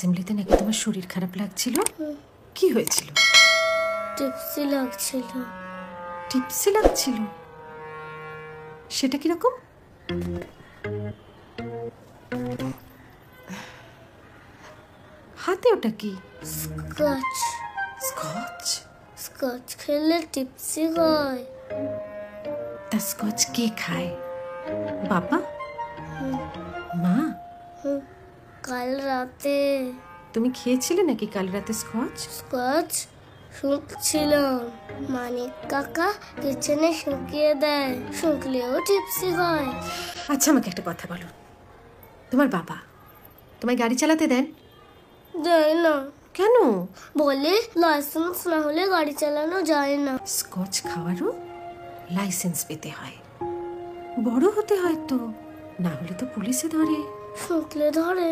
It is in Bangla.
অ্যাসেম্বলিতে নাকি তোমার শরীর খারাপ লাগছিল, কি হয়েছিল? টিপসি লাগছিল। টিপসি লাগছিল? সেটা কিরকম? হাতে ওটা কি? স্কচ। স্কচ? স্কচ খেলে টিপসি হয়। তা স্কচ কে খায়? বাবা? মা? কাল রাতে। তুমি খেয়েছিলে নাকি কাল রাতে স্কচ? স্কচ শুকছিলাম, মানিক কাকা কিচেনে শুকিয়ে দেয়, শুকলেও টিপসি হয়। আচ্ছা, আমাকে একটা কথা বলো, তোমার বাবা তোমায় গাড়ি চালাতে দেন? যায় না। কেন? বলে লাইসেন্স না হলে গাড়ি চালানো যায় না। স্কচ খাওয়ারও লাইসেন্স পেতে হয়, বড় হতে হয় তো, না হলে তো পুলিশে ধরে। শুকলে ধরে।